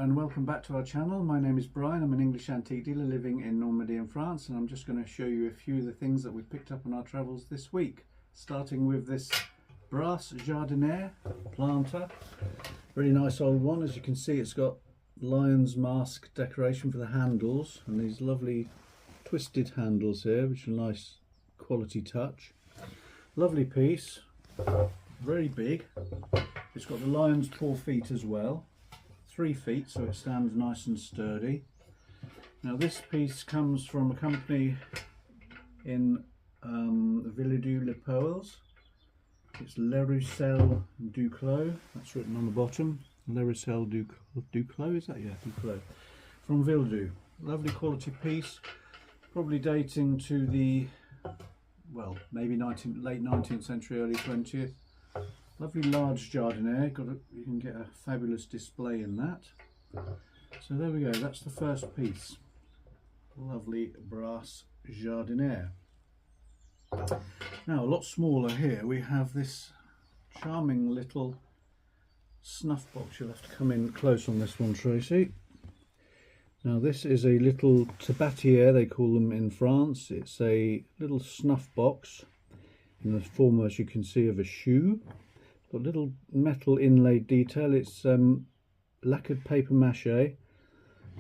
and welcome back to our channel. My name is Brian. I'm an English antique dealer living in Normandy in France, and I'm just going to show you a few of the things that we've picked up on our travels this week. Starting with this brass jardiniere planter. Really nice old one. As you can see, it's got lion's mask decoration for the handles and these lovely twisted handles here, which are a nice quality touch. Lovely piece, very big. It's got the lion's 4 feet as well. 3 feet, so it stands nice and sturdy. Now this piece comes from a company in Villedieu-les-Poels. It's Le Roussel Duclos, that's written on the bottom. Le Roussel Duclos, is that? Yeah, Duclos. From Villedieu. Lovely quality piece, probably dating to the, well, maybe late 19th century, early 20th. Lovely large jardiniere, you can get a fabulous display in that. So there we go, that's the first piece. Lovely brass jardiniere. Now a lot smaller here we have this charming little snuff box. You'll have to come in close on this one, Tracy. Now this is a little tabatiere, they call them in France. It's a little snuff box in the form, as you can see, of a shoe. Got little metal inlaid detail. It's lacquered paper mache, and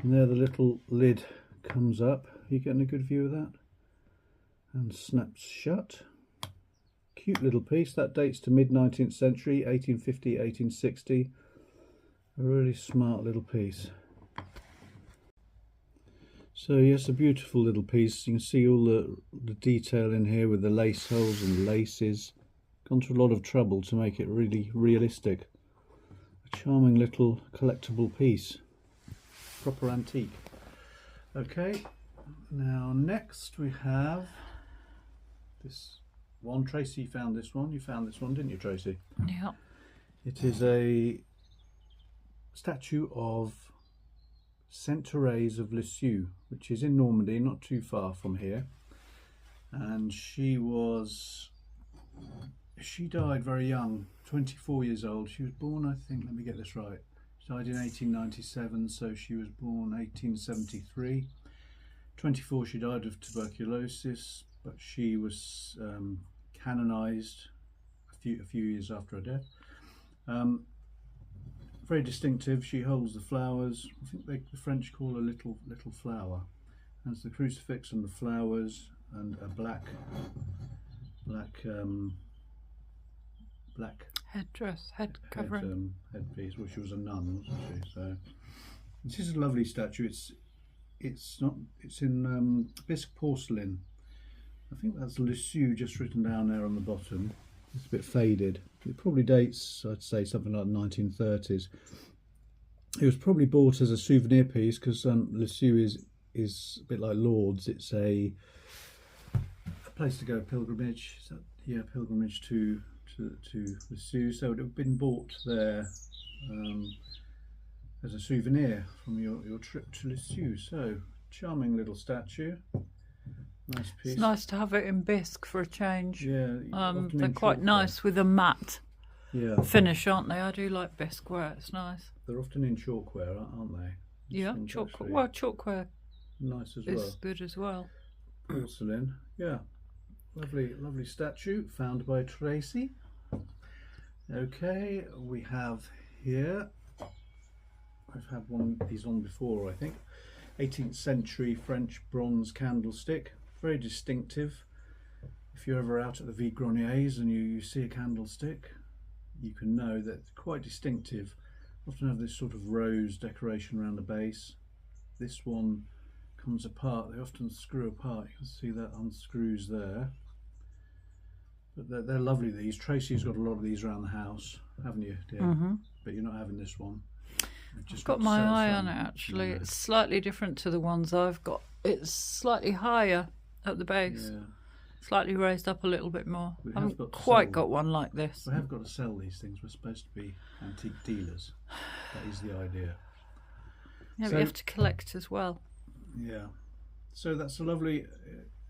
there the little lid comes up. Are you getting a good view of that? And snaps shut. Cute little piece. That dates to mid-19th century, 1850, 1860. A really smart little piece. So yes, a beautiful little piece. You can see all the detail in here with the lace holes and laces. Gone to a lot of trouble to make it really realistic. A charming little collectible piece. Proper antique. Okay, now next we have this one. Tracy found this one. You found this one, didn't you, Tracy? Yeah. It is a statue of Sainte Thérèse of Lisieux, which is in Normandy, not too far from here. And she died very young, 24 years old. She was born, I think, let me get this right. She died in 1897, so she was born 1873. 24, she died of tuberculosis, but she was canonized a few years after her death. Very distinctive. She holds the flowers. I think the French call her little flower. And it's the crucifix and the flowers and a black headdress, head covering, headpiece. Well, she was a nun, wasn't she? So this is a lovely statue. It's in bisque porcelain. I think that's Lisieux just written down there on the bottom. It's a bit faded. It probably dates, I'd say, something like the 1930s. It was probably bought as a souvenir piece because Lisieux is a bit like Lourdes. It's a place to go pilgrimage. Pilgrimage to Lisieux. So it would have been bought there as a souvenir from your trip to Lisieux. So charming little statue. Nice piece. It's nice to have it in bisque for a change. Yeah, they're quite nice with a matte finish, aren't they? I do like bisque ware, it's nice. They're often in chalkware, aren't they? Yeah, chalkware nice as is well. good as well. Porcelain, yeah. Lovely statue found by Tracy. Okay, we have here, I've had one of these on before, I think. 18th century French bronze candlestick. Very distinctive. If you're ever out at the Vigreniers and you see a candlestick, you can know that it's quite distinctive. Often have this sort of rose decoration around the base. This one comes apart. They often screw apart. You can see that unscrews there. But they're lovely, these. Tracy's got a lot of these around the house, haven't you, dear? Mm-hmm. But you're not having this one. I've got my eye on it, actually. Yeah. It's slightly different to the ones I've got. It's slightly higher at the base. Yeah. Slightly raised up a little bit more. I haven't quite got one like this. We have got to sell these things. We're supposed to be antique dealers. That is the idea. Yeah, but you have to collect as well. Yeah. So that's a lovely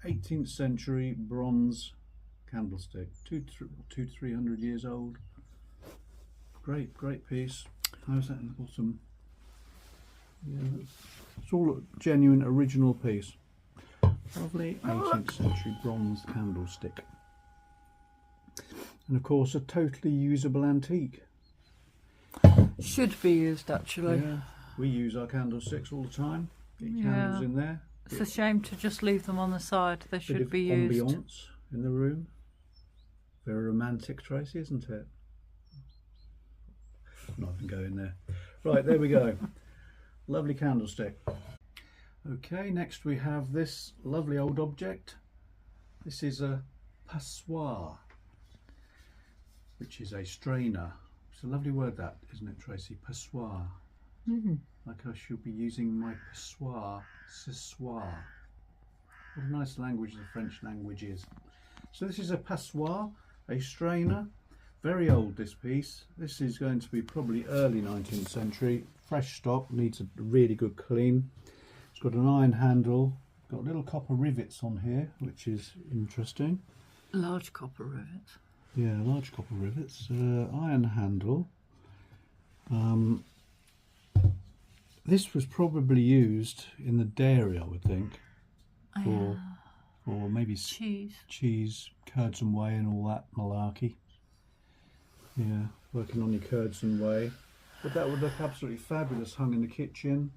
18th century bronze candlestick. 200-300 years old. Great piece. How's that in the bottom? Yeah, it's all a genuine original piece. Lovely 18th century bronze candlestick. And of course a totally usable antique. Should be used actually. Yeah, we use our candlesticks all the time. Get candles in there. It's a shame to just leave them on the side. They should be used. Ambiance in the room. Very romantic, Tracy, isn't it? I'm not even going there. Right, there we go. Lovely candlestick. Okay, next we have this lovely old object. This is a passoire, which is a strainer. It's a lovely word, that, isn't it, Tracy? Passoire. Like I should be using my passoire. Passoire. What a nice language the French language is. So this is a passoire, a strainer. Very old, this piece. This is going to be probably early 19th century. Fresh stock, needs a really good clean. It's got an iron handle, got little copper rivets on here, which is interesting. Large copper rivets. Yeah, large copper rivets. Iron handle. This was probably used in the dairy, I would think, for maybe cheese, curds and whey and all that malarkey. Yeah, working on your curds and whey. But that would look absolutely fabulous hung in the kitchen.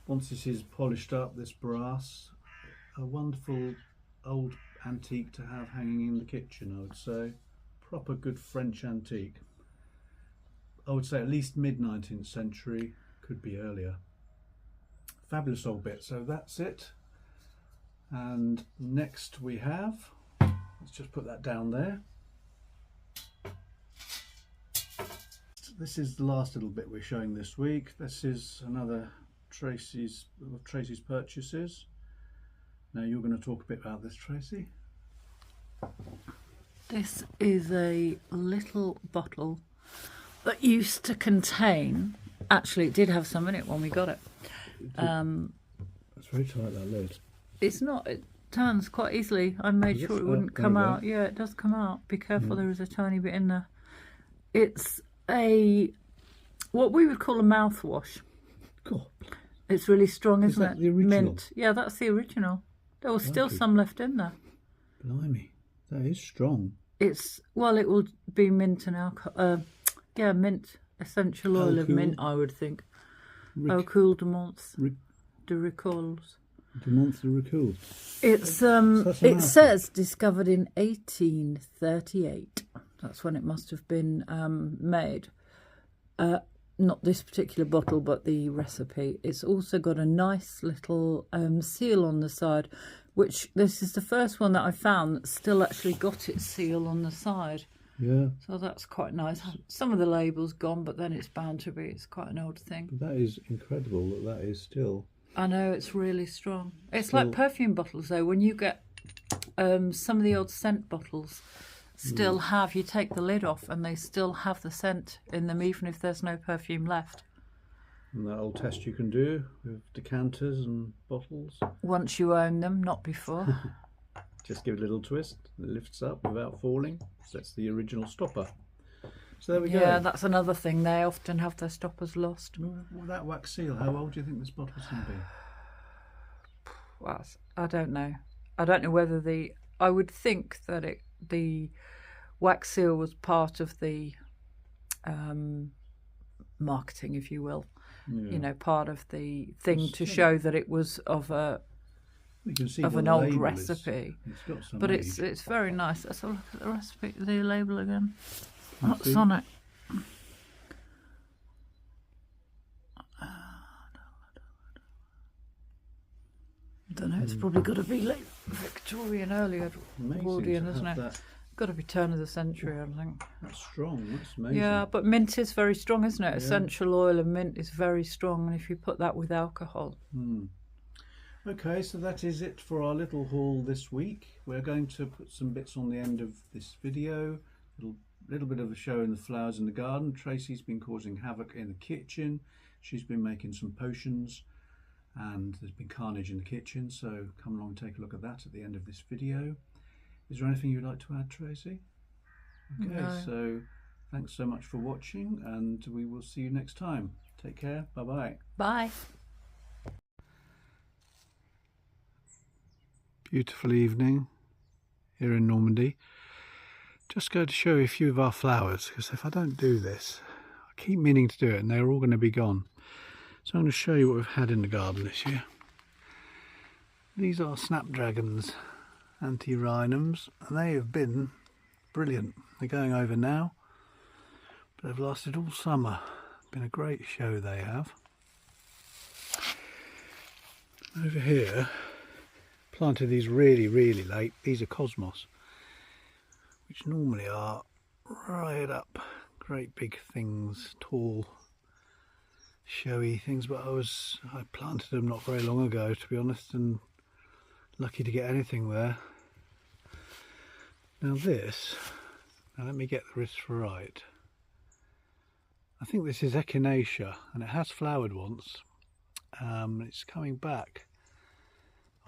Once this is polished up, this brass, a wonderful old antique to have hanging in the kitchen, I would say. Proper good French antique. I would say at least mid-19th century, could be earlier. Fabulous old bit. So that's it. And next we have, let's just put that down there. This is the last little bit we're showing this week. This is another Tracy's purchases. Now you're going to talk a bit about this, Tracy. This is a little bottle that used to contain, actually it did have some in it when we got it. It's very tight, that lid. It's not, it turns quite easily. I made sure it wouldn't come out. Yeah, it does come out. Be careful, there is a tiny bit in there. It's what we would call a mouthwash. God. It's really strong, isn't it? The original? Mint. Yeah, that's the original. There was still some left in there. Blimey, that is strong. It will be mint and alcohol. Yeah, mint, essential oil of mint, I would think. Au cool de Monts de Ricols. De Monts de Ricols. It says discovered in 1838. That's when it must have been made. Not this particular bottle, but the recipe. It's also got a nice little seal on the side, which this is the first one that I found that still actually got its seal on the side. Yeah. So that's quite nice. Some of the label's gone, but then it's bound to be. It's quite an old thing. But that is incredible that is still... I know, it's really strong. It's like perfume bottles, though. When you get some of the old scent bottles still have, you take the lid off and they still have the scent in them, even if there's no perfume left. And that old test you can do with decanters and bottles. Once you own them, not before. Just give it a little twist, it lifts up without falling. So that's the original stopper. So there we go. Yeah, that's another thing. They often have their stoppers lost. Well, that wax seal, how old do you think this bottle's going to be? Well, I don't know. I don't know whether I would think that the wax seal was part of the marketing, if you will. Yeah. You know, part of the thing to show that it was of an old recipe. But it's very nice. Let's have a look at the recipe, the label again. What's on it? I don't know. It's probably got to be late Victorian, early Edwardian, isn't it? Got to be turn of the century, I think. That's strong. That's amazing. Yeah, but mint is very strong, isn't it? Yeah. Essential oil of mint is very strong, and if you put that with alcohol. Okay, so that is it for our little haul this week. We're going to put some bits on the end of this video. Little bit of a show in the flowers in the garden. Tracy's been causing havoc in the kitchen. She's been making some potions, and there's been carnage in the kitchen. So come along and take a look at that at the end of this video. Is there anything you'd like to add, Tracy? Okay, no. So thanks so much for watching, and we will see you next time. Take care. Bye-bye. Bye. Beautiful evening here in Normandy. Just going to show you a few of our flowers, because if I don't do this, I keep meaning to do it and they're all going to be gone. So I'm going to show you what we've had in the garden this year. These are snapdragons, antirrhinums, and they have been brilliant. They're going over now, but they've lasted all summer. Been a great show they have. Over here, planted these really late. These are cosmos, which normally are right up, great big things, tall, showy things, but I planted them not very long ago, to be honest, and lucky to get anything there. Now let me get this right. I think this is echinacea, and it has flowered once. It's coming back.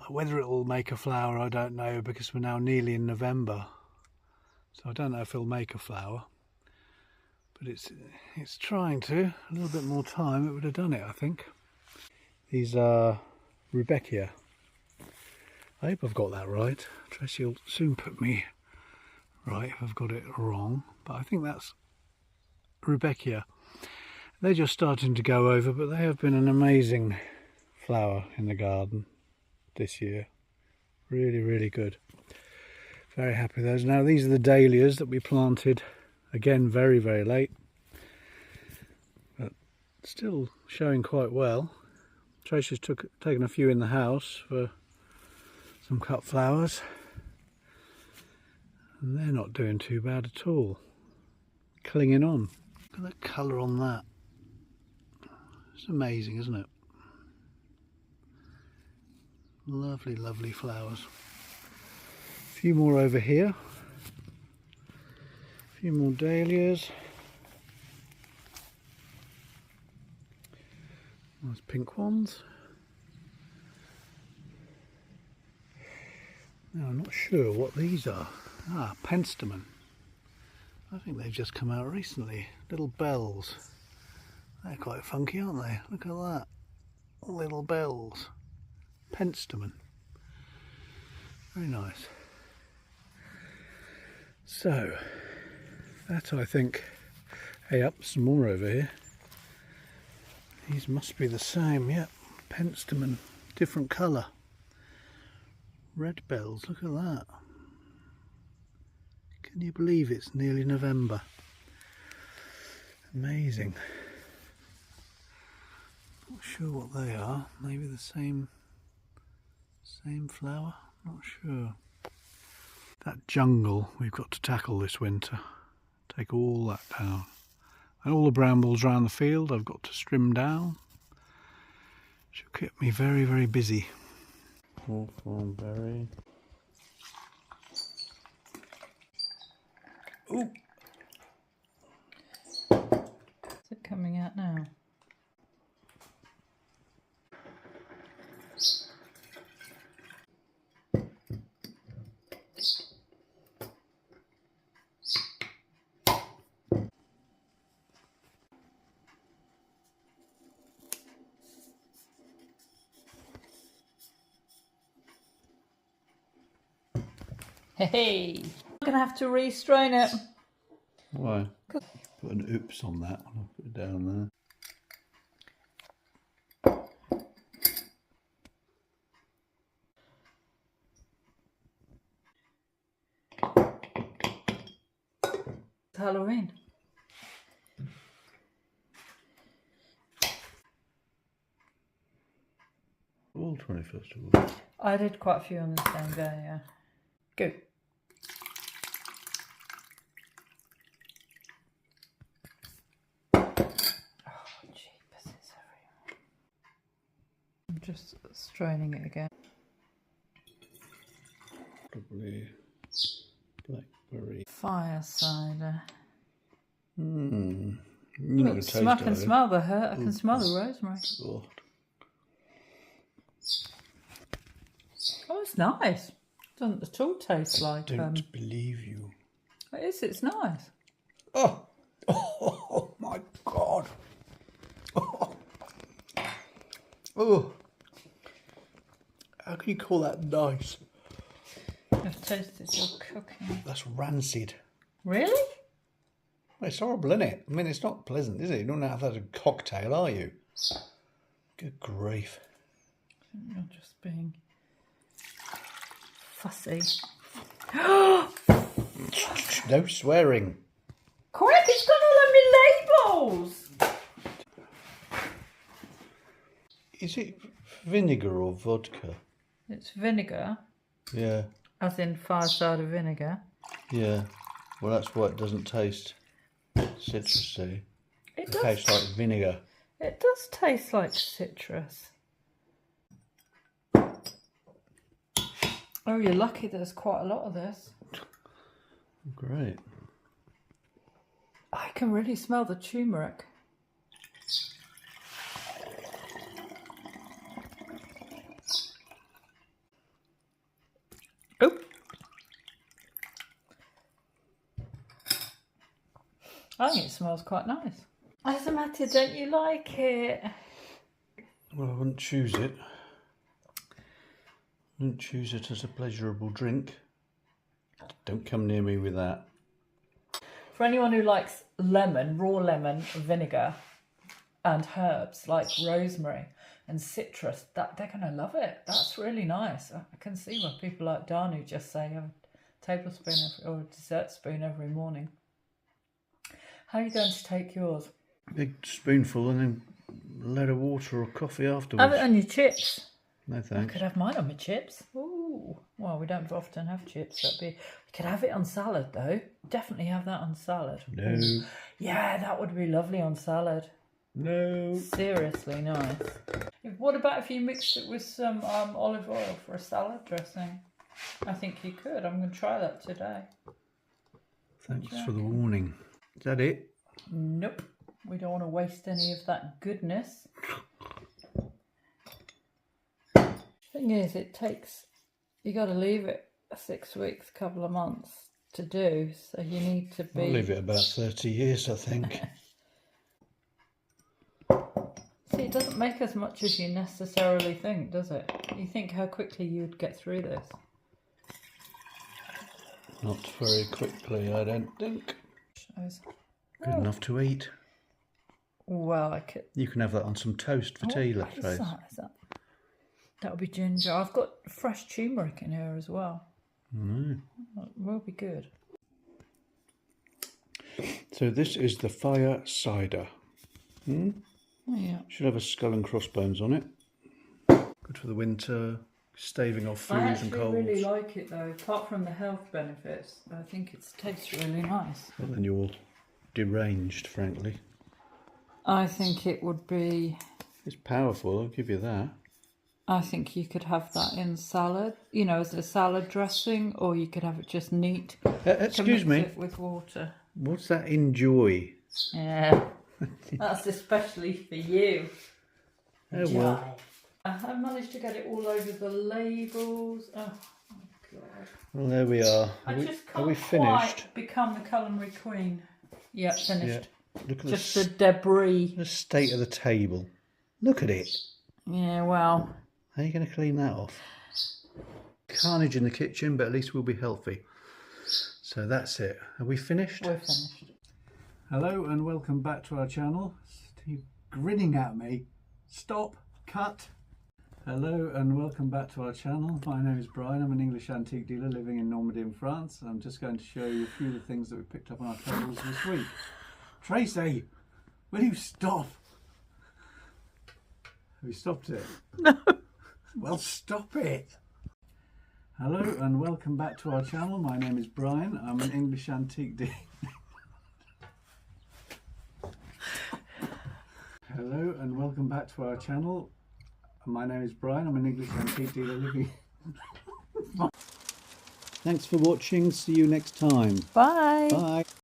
Whether it will make a flower, I don't know, because we're now nearly in November, so I don't know if it'll make a flower. But it's trying to. A little bit more time, it would have done it, I think. These are Rudbeckia. I hope I've got that right. Tracy will soon put me right if I've got it wrong, but I think that's Rudbeckia. They're just starting to go over, but they have been an amazing flower in the garden this year. Really good. Very happy with those. Now these are the dahlias that we planted, again very late, but still showing quite well. Tracy's taken a few in the house for some cut flowers, and they're not doing too bad at all. Clinging on. Look at the colour on that. It's amazing, isn't it? Lovely flowers. A few more over here. A few more dahlias. Nice pink ones. Now I'm not sure what these are. Ah, penstemon. I think they've just come out recently. Little bells. They're quite funky, aren't they? Look at that. Little bells. Penstemon. Very nice. So, that I think... Hey up, some more over here. These must be the same, yep. Penstemon, different colour. Red bells, look at that. Can you believe it's nearly November? Amazing. Not sure what they are. Maybe the same flower? Not sure. That jungle we've got to tackle this winter. Take all that down. And all the brambles around the field I've got to trim down. Should keep me very busy. Hawthornberry. Ooh. Is it coming out now? Hey, I'm gonna have to restrain it. Why? Put an oops on that one. I'll put it down It's Halloween. All 21st of August. I did quite a few on the same day, yeah. Go. I'm just straining it again. Probably blackberry. Fire cider. You Look, I can smell the hurt. I can smell the rosemary. God. Oh, it's nice. Doesn't at all taste like. I don't believe you. It is. It's nice. Oh, oh my God. Oh, how can you call that nice? I've tasted your cooking. That's rancid. Really? Well, it's horrible, isn't it? I mean, it's not pleasant, is it? You don't have that as a cocktail, are you? Good grief. You're just being fussy. No swearing. Quick, it's got all of my labels! Is it vinegar or vodka? It's vinegar. Yeah. As in fire-cider vinegar. Yeah. Well, that's why it doesn't taste citrusy. It tastes like vinegar. It does taste like citrus. Oh, you're lucky there's quite a lot of this. Great. I can really smell the turmeric. Oh. I think it smells quite nice. As a matter, don't you like it? Well, I wouldn't choose it. I wouldn't choose it as a pleasurable drink. Don't come near me with that. For anyone who likes lemon, raw lemon, vinegar and herbs like rosemary and citrus, that they're going to love it. That's really nice. I can see why people like Danu just say have a tablespoon or a dessert spoon every morning. How are you going to take yours? Big spoonful and then a load of water or coffee afterwards. Have it on your chips. No I thanks. could have mine on my chips. Ooh. Well, we don't often have chips. We could have it on salad though. Definitely have that on salad. No. Ooh. Yeah, that would be lovely on salad. No. Seriously nice. What about if you mixed it with some olive oil for a salad dressing? I think you could. I'm going to try that today. Thanks for the warning. Is that it? Nope. We don't want to waste any of that goodness. Thing is, it takes, you got to leave it 6 weeks, couple of months to do, so you need to be... I'll leave it about 30 years, I think. See, it doesn't make as much as you necessarily think, does it? You think how quickly you'd get through this. Not very quickly, I don't think. Good enough to eat. Well, I could... You can have that on some toast for tea, let's face. That would be ginger. I've got fresh turmeric in here as well. Mm. That will be good. So this is the fire cider. Hmm? Oh, yeah. Should have a skull and crossbones on it. Good for the winter, staving off flus and colds. I actually really like it though. Apart from the health benefits, I think it tastes really nice. Well, then you're deranged, frankly. I think it would be... It's powerful, I'll give you that. I think you could have that in salad, you know, as a salad dressing, or you could have it just neat. Excuse me. It with water. What's that enjoy? Yeah, that's especially for you. Oh well. I managed to get it all over the labels. Oh my god. Well, there we are. Are we finished? Quite become the culinary queen. Yeah, finished. Yeah. Look at just the debris. The state of the table. Look at it. Yeah, well. How are you going to clean that off? Carnage in the kitchen, but at least we'll be healthy. So that's it. Are we finished? We're finished. Hello and welcome back to our channel. Steve grinning at me. Stop. Cut. Hello and welcome back to our channel. My name is Brian. I'm an English antique dealer living in Normandy in France. I'm just going to show you a few of the things that we picked up on our tables this week. Tracy, will you stop? Have you stopped it? No. Well, stop it. Hello and welcome back to our channel. My name is Brian. I'm an English antique dealer. Hello and welcome back to our channel. My name is Brian. I'm an English antique dealer living. Thanks for watching. See you next time. Bye. Bye.